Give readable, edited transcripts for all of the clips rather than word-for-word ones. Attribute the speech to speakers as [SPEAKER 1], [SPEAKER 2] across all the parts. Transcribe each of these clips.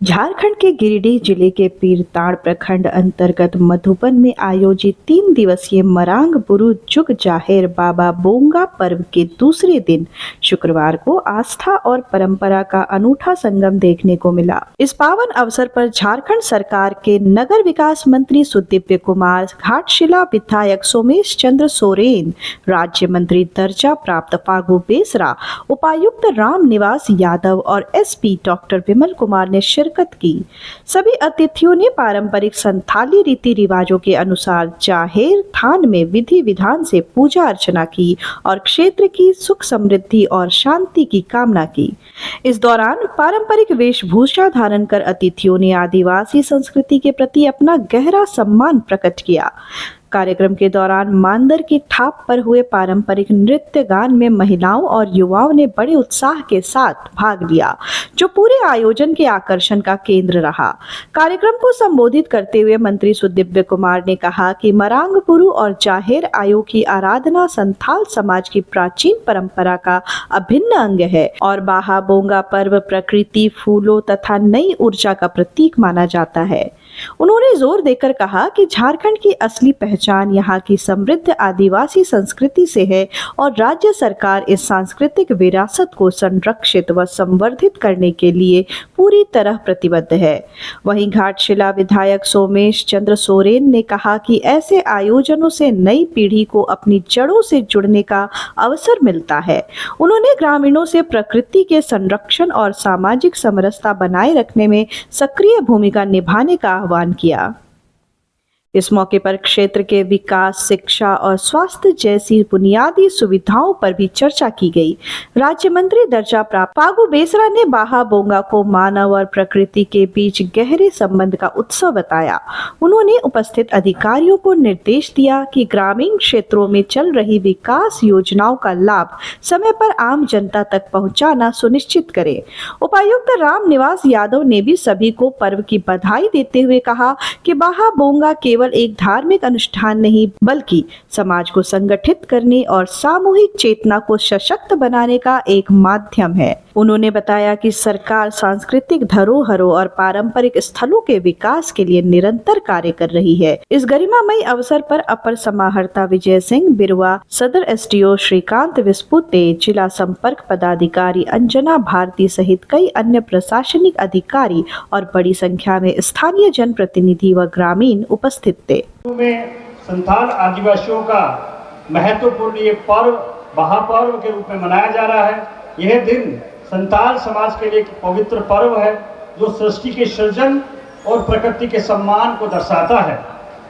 [SPEAKER 1] झारखंड के गिरिडीह जिले के पीरताड़ प्रखंड अंतर्गत मधुबन में आयोजित 3 दिवसीय मरांग बुरु जुग जाहिर बाबा बोंगा पर्व के दूसरे दिन शुक्रवार को आस्था और परंपरा का अनूठा संगम देखने को मिला। इस पावन अवसर पर झारखंड सरकार के नगर विकास मंत्री सुदीव्य कुमार, घाटशिला विधायक सोमेश चंद्र सोरेन, राज्य मंत्री दर्जा प्राप्त फागू बेसरा, उपायुक्त राम निवास यादव और एसपी डॉक्टर विमल कुमार ने शिरकत की। सभी अतिथियों ने पारंपरिक संथाली रीति रिवाजों के अनुसार जाहेर थान में विधि विधान से पूजा अर्चना की और क्षेत्र की सुख समृद्धि और शांति की कामना की। इस दौरान पारंपरिक वेशभूषा धारण कर अतिथियों ने आदिवासी संस्कृति के प्रति अपना गहरा सम्मान प्रकट किया। कार्यक्रम के दौरान मांदर की ठाप पर हुए पारंपरिक नृत्य गान में महिलाओं और युवाओं ने बड़े उत्साह के साथ भाग लिया, जो पूरे आयोजन के आकर्षण का केंद्र रहा। कार्यक्रम को संबोधित करते हुए मंत्री सुदीव्य कुमार ने कहा कि मरांग बुरु और जाहिर आयु की आराधना संथाल समाज की प्राचीन परंपरा का अभिन्न अंग है और बाहा बोंगा पर्व प्रकृति, फूलों तथा नई ऊर्जा का प्रतीक माना जाता है। उन्होंने जोर देकर कहा कि झारखंड की असली पहचान यहाँ की समृद्ध आदिवासी संस्कृति से है और राज्य सरकार इस सांस्कृतिक विरासत को संरक्षित व संवर्धित करने के लिए पूरी तरह प्रतिबद्ध है। वहीं घाटशिला विधायक सोमेश चंद्र सोरेन ने कहा कि ऐसे आयोजनों से नई पीढ़ी को अपनी जड़ों से जुड़ने का अवसर मिलता है। उन्होंने ग्रामीणों से प्रकृति के संरक्षण और सामाजिक समरसता बनाए रखने में सक्रिय भूमिका निभाने का आह्वान किया। इस मौके पर क्षेत्र के विकास, शिक्षा और स्वास्थ्य जैसी बुनियादी सुविधाओं पर भी चर्चा की गई। राज्य मंत्री दर्जा प्राप्त फागू बेसरा ने बाहा बोंगा को मानव और प्रकृति के बीच गहरे संबंध का उत्सव बताया। उन्होंने उपस्थित अधिकारियों को निर्देश दिया कि ग्रामीण क्षेत्रों में चल रही विकास योजनाओं का लाभ समय पर आम जनता तक पहुंचाना सुनिश्चित करें। उपायुक्त राम निवास यादव ने भी सभी को पर्व की बधाई देते हुए कहा कि बाहा बोंगा केवल एक धार्मिक अनुष्ठान नहीं बल्कि समाज को संगठित करने और सामूहिक चेतना को सशक्त बनाने का एक माध्यम है। उन्होंने बताया कि सरकार सांस्कृतिक धरोहरों और पारंपरिक स्थलों के विकास के लिए निरंतर कार्य कर रही है। इस गरिमामयी अवसर पर अपर समाहर्ता विजय सिंह बिरुआ, सदर एसडीओ श्रीकांत विस्पुते, जिला संपर्क पदाधिकारी अंजना भारती सहित कई अन्य प्रशासनिक अधिकारी और बड़ी संख्या में स्थानीय जनप्रतिनिधि व ग्रामीण उपस्थित थे।
[SPEAKER 2] संथाल आदिवासियों का महत्वपूर्ण ये पर्व बाहा पर्व के रूप में मनाया जा रहा है। यह दिन संथाल समाज के लिए एक पवित्र पर्व है जो सृष्टि के सृजन और प्रकृति के सम्मान को दर्शाता है।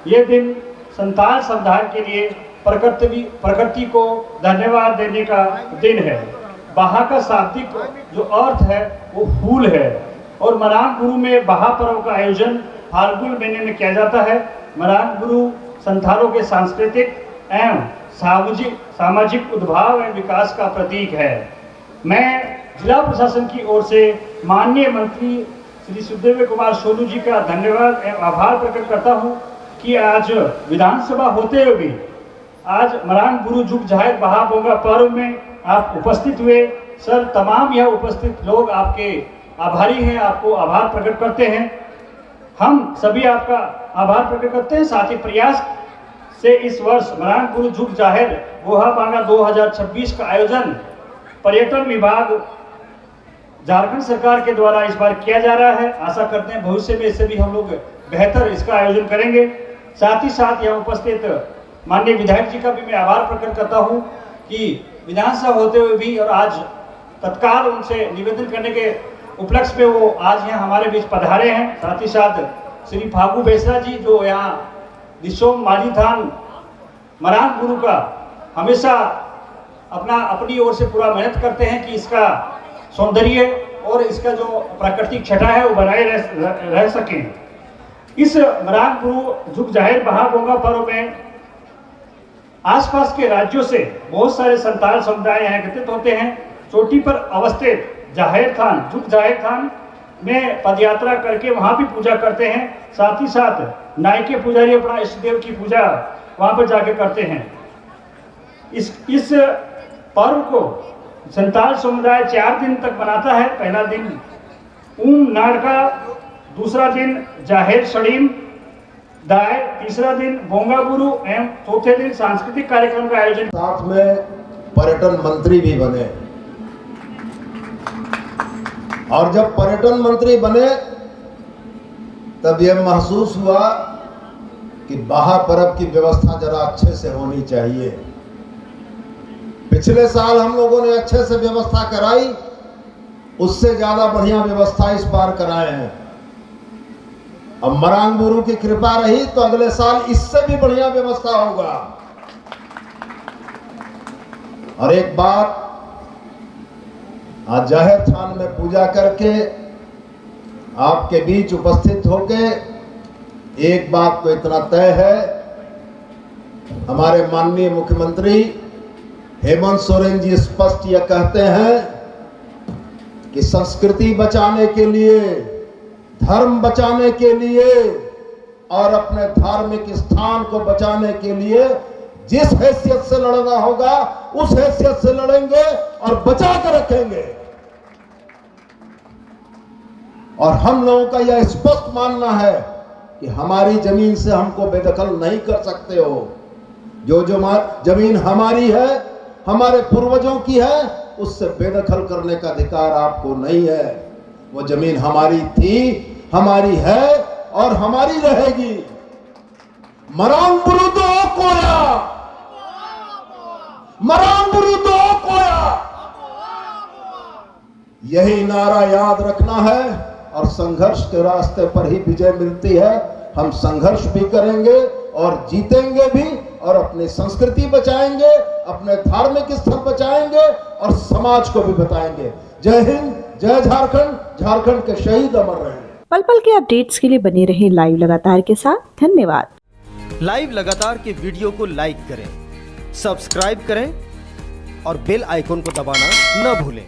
[SPEAKER 2] यह दिन संथाल समुदाय के लिए प्रकृति को धन्यवाद देने का दिन है। बाहा का शाब्दिक जो अर्थ है वो फूल है और मरांग बुरु में बाहा पर्व का आयोजन फाल्गुन महीने में किया जाता है। मरांग बुरु संथालों के सांस्कृतिक एवं सामाजिक उद्भाव एवं विकास का प्रतीक है। मैं जिला प्रशासन की ओर से माननीय मंत्री श्री सुदीव्य कुमार सोनू जी का धन्यवाद एवं आभार प्रकट करता हूं कि आज विधानसभा होते हुए भी आज मरांग बुरु जुग जाहिर बाहा बोंगा पर्व में आप उपस्थित हुए। सर, तमाम यह उपस्थित लोग आपके आभारी हैं, आपको आभार प्रकट करते हैं। हम सभी आपका आभार प्रकट करते हैं। साथ ही प्रयास से इस वर्ष मरांग बुरु जुग जाहिर बोहा बांगा 2026 का आयोजन पर्यटन विभाग झारखंड सरकार के द्वारा इस बार किया जा रहा है। आशा करते हैं भविष्य में इससे भी हम लोग बेहतर इसका आयोजन करेंगे। साथ ही साथ यहाँ उपस्थित माननीय विधायक जी का भी मैं आभार प्रकट करता हूँ कि विधानसभा होते हुए भी और आज तत्काल उनसे निवेदन करने के उपलक्ष्य में वो आज यहाँ हमारे बीच पधारे हैं। साथ ही साथ श्री फागू बेसरा जी जो यहाँ दिशोम माझी थान मरांग बुरु का हमेशा अपनी ओर से पूरा मेहनत करते हैं कि इसका सौंदर्य और इसका जो प्राकृतिक छटा है वो बनाए रह सके। इस मरांग बुरु जुग जाहिर बाहा बोंगा पर्व में आसपास के राज्यों से बहुत सारे संथाल समुदाय यहाँ एकत्रित होते हैं। चोटी पर अवस्थित जाहिर थान जुग जाहिर थान में पदयात्रा करके वहाँ भी पूजा करते हैं। साथ ही साथ नायके पुजारी अपना इष्ट देव की पूजा वहाँ पर जाके करते हैं। इस पर्व को संथाल समुदाय 4 दिन तक मनाता है। पहला दिन ऊम नाड़का दूसरा दिन जाहिर सड़ीम दाय, तीसरा दिन बोंगा गुरु एवं चौथे दिन सांस्कृतिक कार्यक्रम का आयोजन।
[SPEAKER 3] साथ में पर्यटन मंत्री भी बने और जब पर्यटन मंत्री बने तब यह महसूस हुआ कि महापर्व की व्यवस्था जरा अच्छे से होनी चाहिए। पिछले साल हम लोगों ने अच्छे से व्यवस्था कराई, उससे ज्यादा बढ़िया व्यवस्था इस बार कराए हैं। अब मरांग गुरु की कृपा रही तो अगले साल इससे भी बढ़िया व्यवस्था होगा। और एक बात, आज जाहिर थान में पूजा करके आपके बीच उपस्थित होके एक बात तो इतना तय है, हमारे माननीय मुख्यमंत्री हेमंत सोरेन जी स्पष्ट यह कहते हैं कि संस्कृति बचाने के लिए, धर्म बचाने के लिए और अपने धार्मिक स्थान को बचाने के लिए जिस हैसियत से लड़ना होगा उस हैसियत से लड़ेंगे और बचा कर रखेंगे। और हम लोगों का यह स्पष्ट मानना है कि हमारी जमीन से हमको बेदखल नहीं कर सकते हो। जो जमीन हमारी है, हमारे पूर्वजों की है, उससे बेदखल करने का अधिकार आपको नहीं है। वो जमीन हमारी थी, हमारी है और हमारी रहेगी। मरांग बुरु दो कोया, मरांग बुरु दो कोया, यही नारा याद रखना है और संघर्ष के रास्ते पर ही विजय मिलती है। हम संघर्ष भी करेंगे और जीतेंगे भी और अपनी संस्कृति बचाएंगे, अपने धार्मिक स्थल बचाएंगे और समाज को भी बताएंगे। जय हिंद, जय झारखंड। झारखंड के शहीद अमर रहें।
[SPEAKER 1] पल पल के अपडेट्स के लिए बने रहें लाइव लगातार के साथ। धन्यवाद।
[SPEAKER 4] लाइव लगातार के वीडियो को लाइक करें, सब्सक्राइब करें और बेल आइकन को दबाना न भूलें।